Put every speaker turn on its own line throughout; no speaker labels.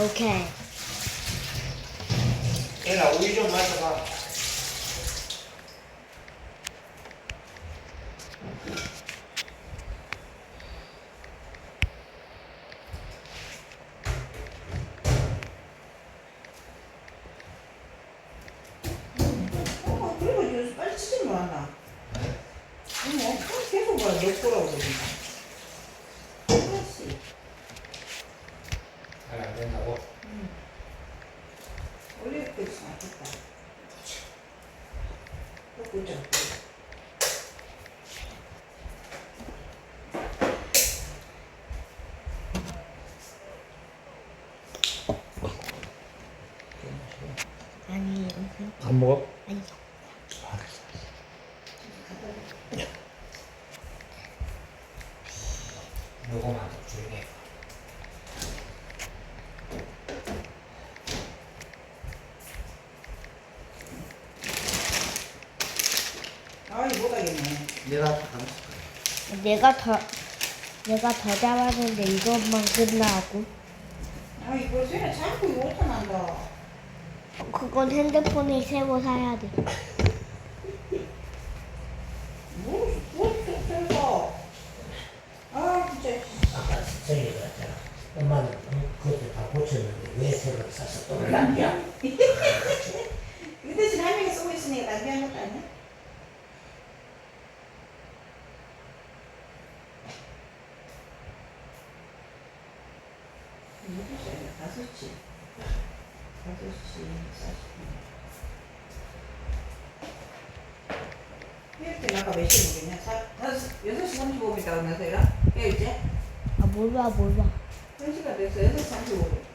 오케이.
얘나 우유 좀 마셔봐.
그리고 요즘 빨리 치지 말라. 어머, 계속 뭐야, 몇 거라고 그러지? 그렇지.
잘 안 된다고?
원래 그렇지 않겠다. 보자.
아니,
안 먹어?
아니.
요거만 더 줄게.
아이, 못하겠네.
내가 다 감았을
내가 더 잡았는데 이것만 끝나고.
아이, 벌써 얘네 자꾸 이거 난다.
그건 핸드폰에 새거 사야 돼.
뭐, 아, 진짜.
아까 저기 그랬잖아. 엄마는 그것도 다 고쳤는데 왜 새걸 사서 또 남겨?
그 대신 한 명이 쓰고 있으니까 낭비한 것도 아니야? 몇 시야? 5시. 5시 40분. 이렇게 나가 몇 시에 오겠냐? 6시 35분 있다고 나서 이라? 야, 이제?
아, 뭘 봐.
1시가 됐어. 6시 35분.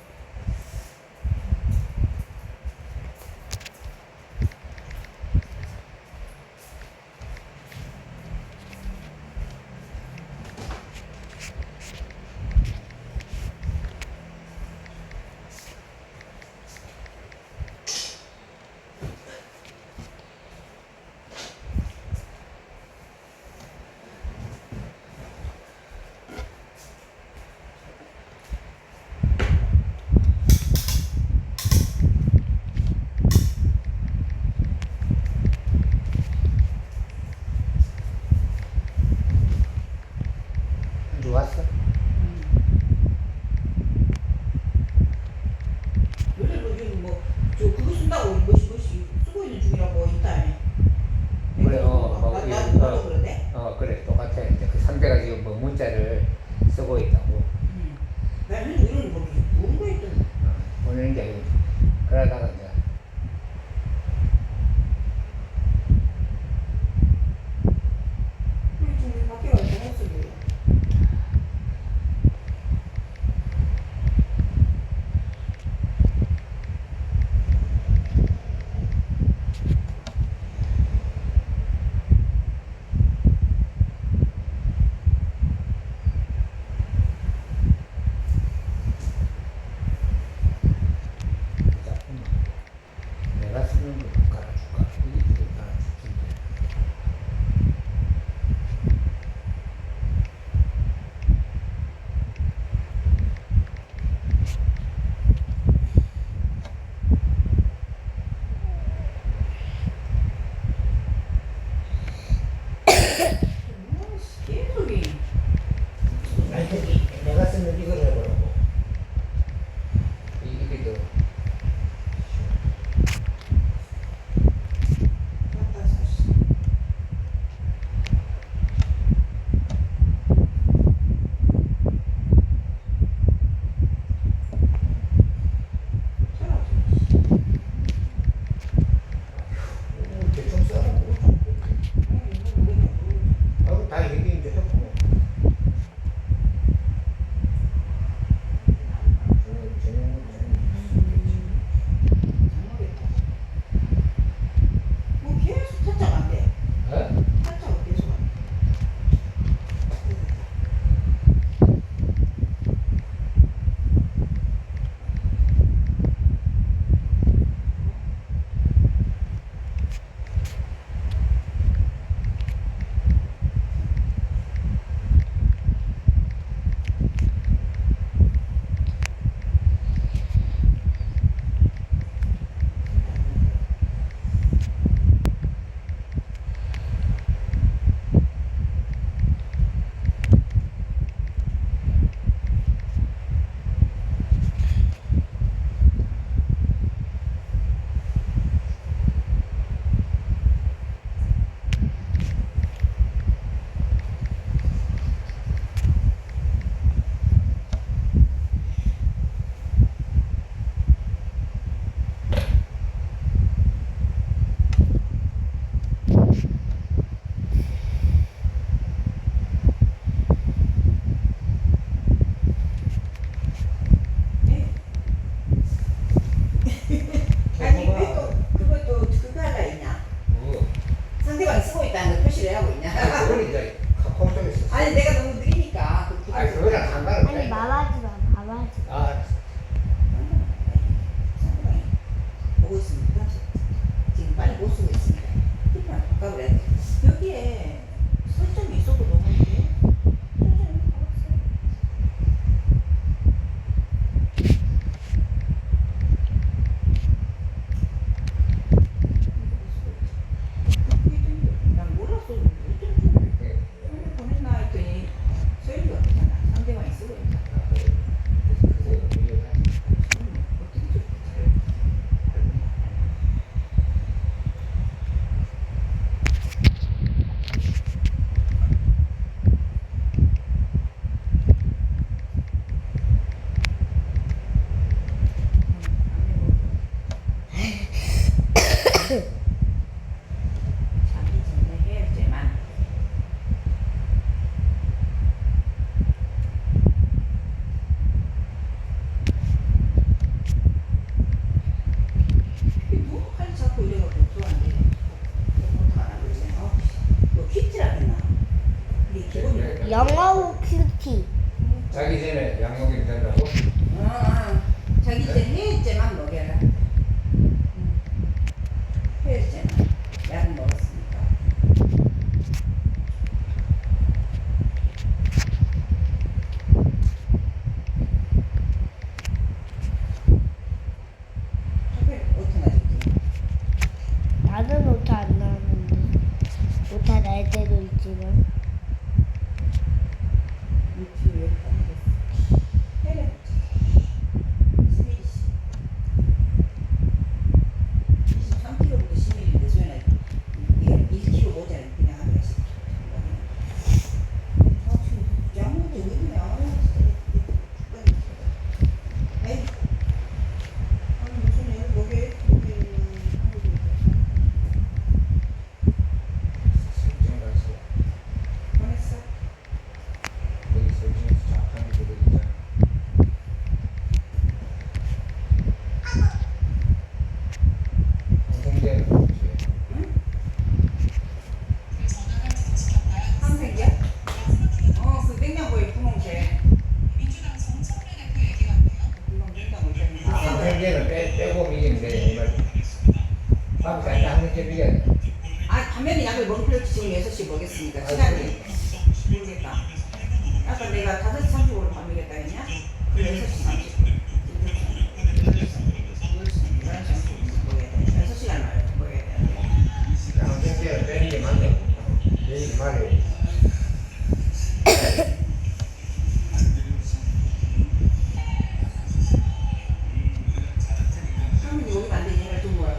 약 먹이면 된다고?
자기 이제 해외째만 먹여라. 해외째만 약을 먹었으니까. 저게 어떻게 나줄게?
나는 오타 안 나는데. 오타 날 때도 있지만.
유튜브 왜 까먹었어? 해외 11시 23kg부터 11일인데 소연아 이게 1kg 모자라 그냥 하루에 지금 양호도 왜 아이 아니 무슨 애를 먹여
설정 가서
보냈어
거기 설정에서 정확한 게 그거 있잖아. 방송제는 뭐지?
한색이야? 그 냉장고에 분홍색 이건 냉장고에 있잖아.
방송제는 빼고 미기인데 이 말이야. 밥이 잘 한개 비겨야 돼.
가면은 약을 먹을 필요 없지. 지금 6시 먹겠으니까 시간이 모르겠다. 아까 내가 5시 30분으로 밥 먹겠다 했냐? 그 6시 30분 6시간 먹어야 돼.
방송제는 빼는 게 맞네. 이 말이.
사람이 먹으면 안 되지. 얘가 좀 뭐야.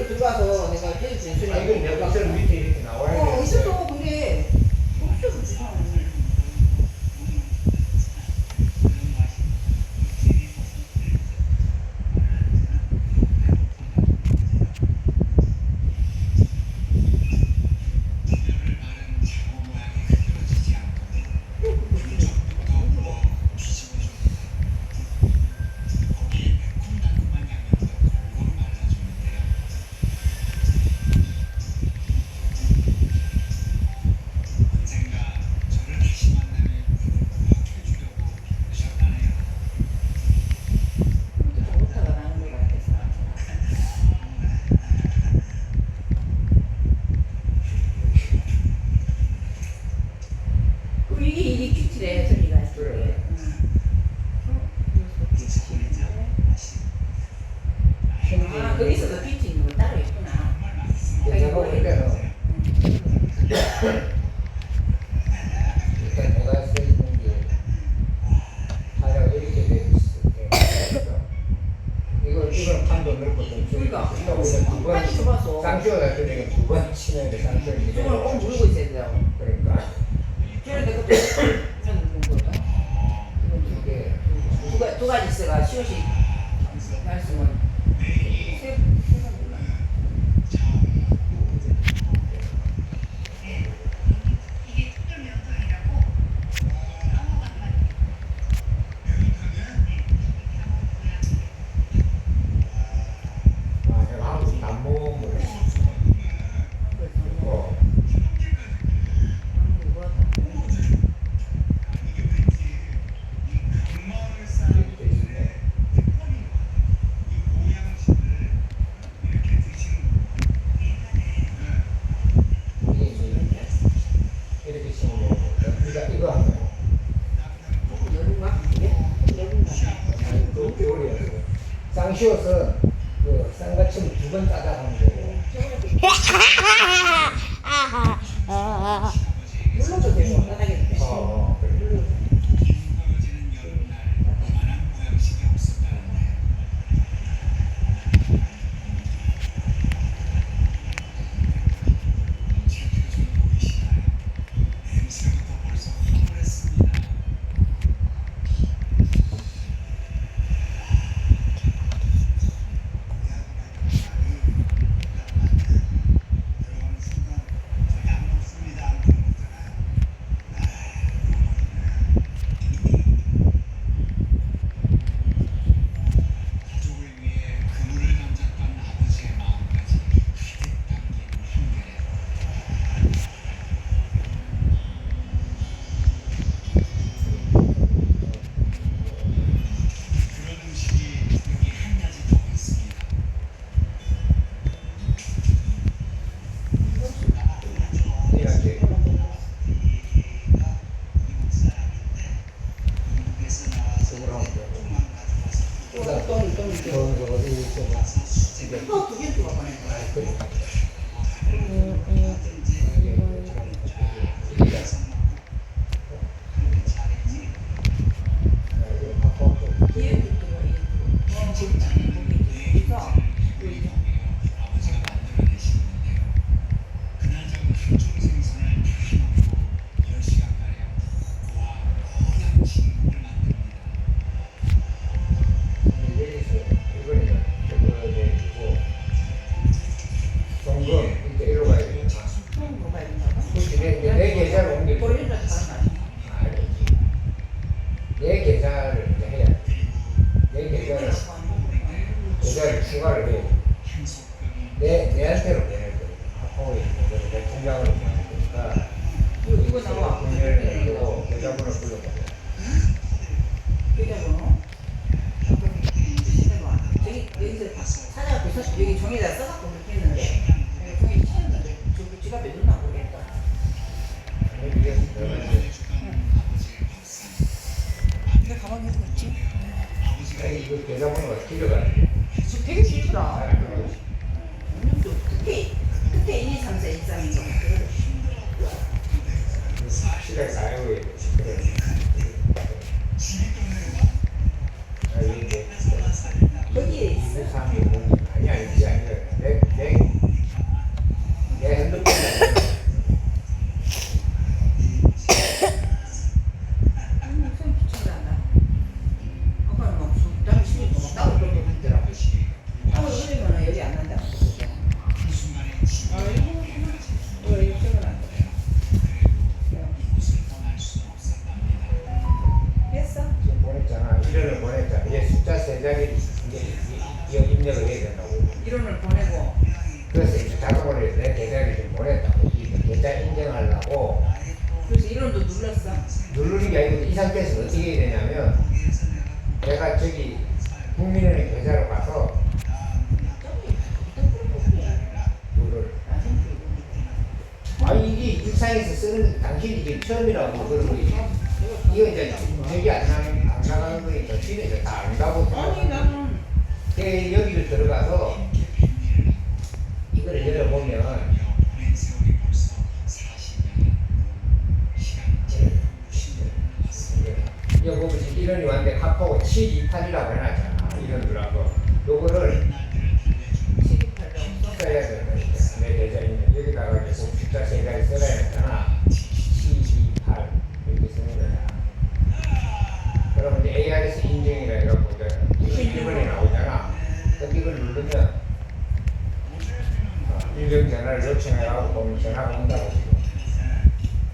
들어가서 내가 계속 진술이
아, 이건 몇 박스를 밑에 이렇게 나와야 되는데.
있어도 근데 없어도 지금 아저씨가 시옷이 말씀은 세가 몰라.
아, 내가 한국 안 먹은 거. 어. 이렇게 돼 있네. 이게 이제 이렇게 치는 거고. 그러니까 이거 하면
여lun가? 이게? 여lun가?
아니 또 겨울이야. 쌍시옷은 그 쌍받침 2번 따다 하는 거고.
눌러도 되고 바닥에
그래. 이렇게. 저걸 하면 되고. 저거 이게
두 개를 더 보내.
그래.
기획부터
내 계좌를 이제 해야 돼. 내 계좌를 추가를 해. 내한테로 보낼 거니까. 카카오에 있는 거를 내 통장으로 보낼 거니까.
이거 나와.
국민을 누르고 계좌번호 불러봐.
계좌번호. 저기 여기서 찾아갖고 여기 종이에다 써갖고 그렇게 했는데 종이 튀었는데 저기 지갑에 넣나 모르겠다. 내 가방에 들었지?
이거 계좌번호가 길어가지고.
지금 되게 길더라. 그때 1, 2, 3, 4, 1, 3, 2, 3
시간 가요. 그래.
거기에 있어.
1, 3, 2, 0 아니야 이게 아니라 내 핸드폰에
손 귀찮다. 아까는 막 땀이 심해서 막 땀을 벌벌 흘리더라고. 땀을 흘리면 열이 안 난다. 아이고, 왜 이렇게 안 돼? 했어?
지금 보냈잖아. 1원을 보냈잖아. 얘 숫자 3자리 이제 입력을 해야 된다고.
1원을 보내고
그래서 이제 자동으로 내 계좌를 좀 보냈다고. 이 계좌 인증하려고
그래서 1원도 눌렀어.
누르는 게 아니고 이 상태에서 어떻게 해야 되냐면 내가 저기 국민은행 계좌로 가서 이거를 아니 이게 일상에서 쓰는 당신이 이게 처음이라고 그런 거지. 이거 이제 저기 안 나가는 거니까 집에서 다 안다고.
아니 나는
여기를 들어가서 이거를 열어보면 여기 보시 이런이 왔는데 카카오 728이라고 해놨잖아. 이런 들어가고 요거를
728이라고
써야 되는 거니까 내 계좌인데 여기다가 이제 숫자 3자리 써야 했잖아. 728 이렇게 쓰는 거야. 그러면 이제 ARS 인증이라 해갖고 이제 요청해가지고 보면 전화가 온다고 지금.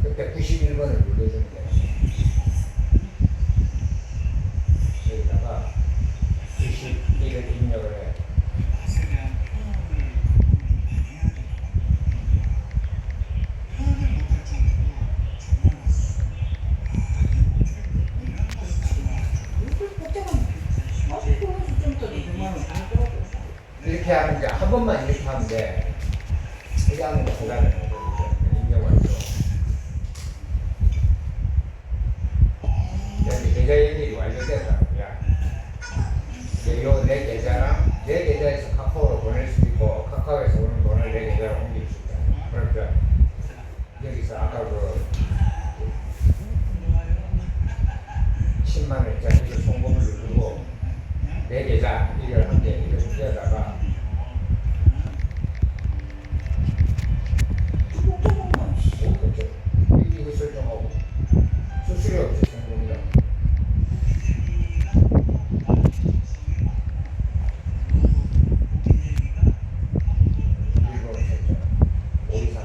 그때 91번을 눌러주면 돼요. 여기다가 91을 입력을 해. 이렇게 하면 이제 한 번만 이렇게 하면 돼. 이렇게 하면 부담이 인정을 줘. 여기 계좌 연결이 완료됐다. 야, 이거 내 계좌랑 내 계좌에서 카카오로 보낼 수도 있고 카카오에서 오는 돈을 내 계좌로 옮길 수 있다. 그러니까 여기서 아까 그 10만 원짜리 그 송금을 누르고 내 계좌 이걸 함께 이렇게 뛰어다가 이거 설정하고 수수료 없이 송금이다. 일본어 설정 523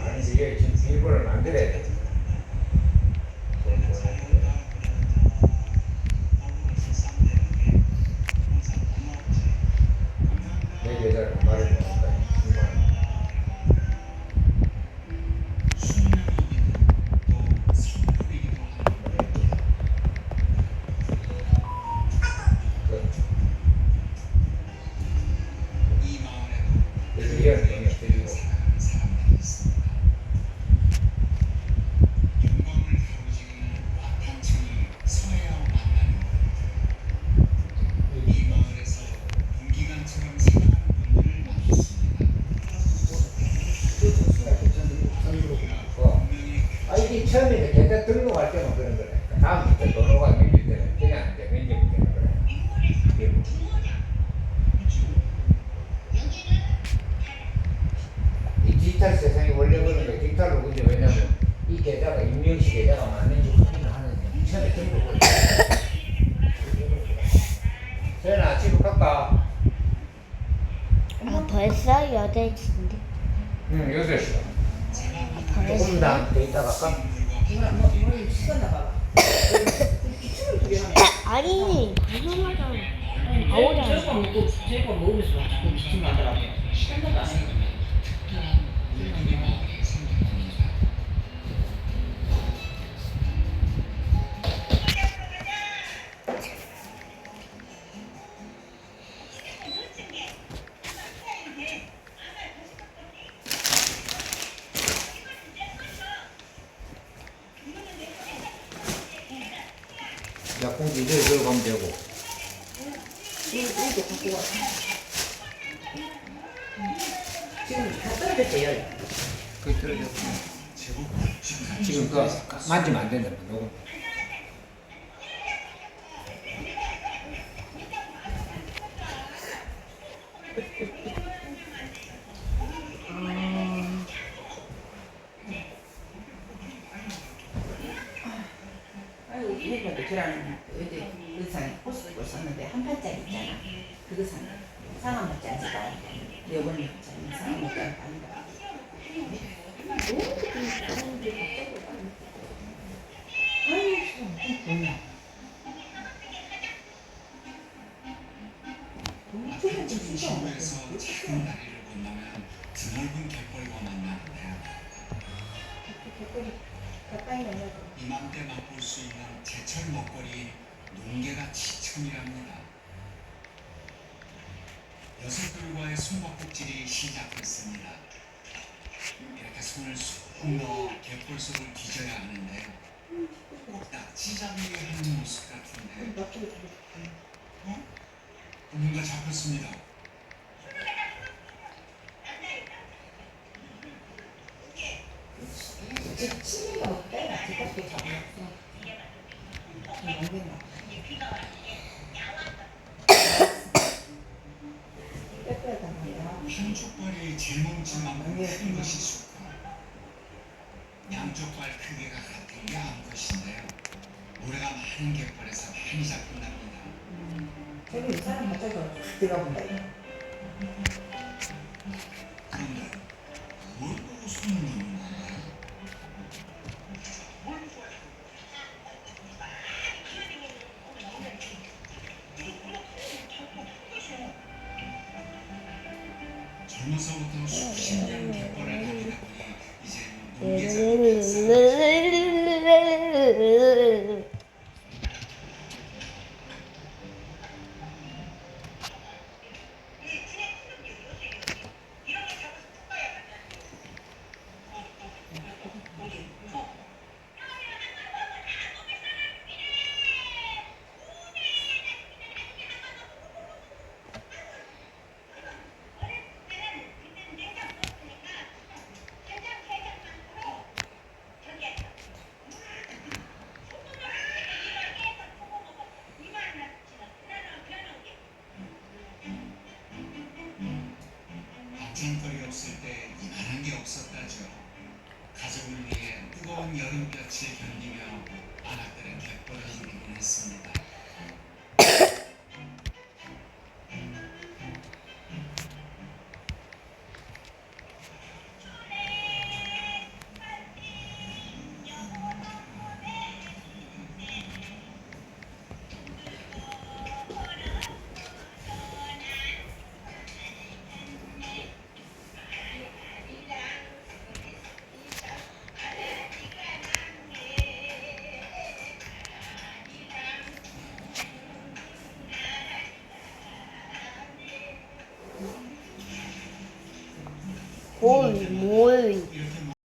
아니 이게 지금 비밀번호를 만들어야 돼. 내 계좌를 말해주니까 이런 돈이 드리고 이게 처음에 이제 계좌 등록할 때만 그런 거래. 다음부터 번호가 밀릴 때는 그냥 이제 면접이 되는 거래. 이 디지털 세상이 원래 그러니까 디지털로 근데 왜냐면 이 계좌가 임명시 계좌가 맞는지 확인을 하는데 처음에 등록을 서연아 집에 갈까?
아, 벌써 8시인데.
응 8시 조금 더 있다 갈까?
시간 나가.
아니, 당연하잖아.
저거 먹고 저거 먹으면서 자꾸 미팅 하더라고. 시간도 안 해.
약국지 이대로 들어가면 되고
이거 갖고 와. 지금 다 떨어졌대요.
그게 떨어졌어 지금 그거 만지면 안 된다 녹음
아이고 혜리가 저랑 어제 의상에 코스를 썼는데 한 팔짜리 있잖아. 그거 산 상한 팔짜리가 여번에 상한 팔짜리 아니다.
중심부에서 작은 다리를 건너면 드넓은 갯벌과 만나는데요. 이맘때 맛볼 수 있는 제철 먹거리 농개가 지천이랍니다. 녀석들과의 숨바꼭질이 시작됐습니다. 이렇게 손을 쑥 넣어 갯벌 속을 뒤져야 하는데요. 꼭 낙지잡이를 하는 모습 같은데. 뭔가 잡혔습니다.
치매가 없대. 제값도 잡았어. 농개나. 빼빼다 말이야.
한쪽 발이 제몸집 만큼 큰 것이 좋고 양쪽 발 크기가 같은 게 암컷인데요. 모래가 많은 갯벌에서 많이 잡힌답니다.
저기 사람 갑자기 들어가 본다. 이거.
그런데 뭘 보고 손을 넣는 건가요? 젊어서부터 수십 년 갯벌을 다니다 보니 이제 농계장 걱정거리 없을 때 이만한 게 없었다죠. 가족을 위해 뜨거운 여름볕을 견디며 아낙들은 갯벌을 누리곤 했습니다.
뭘.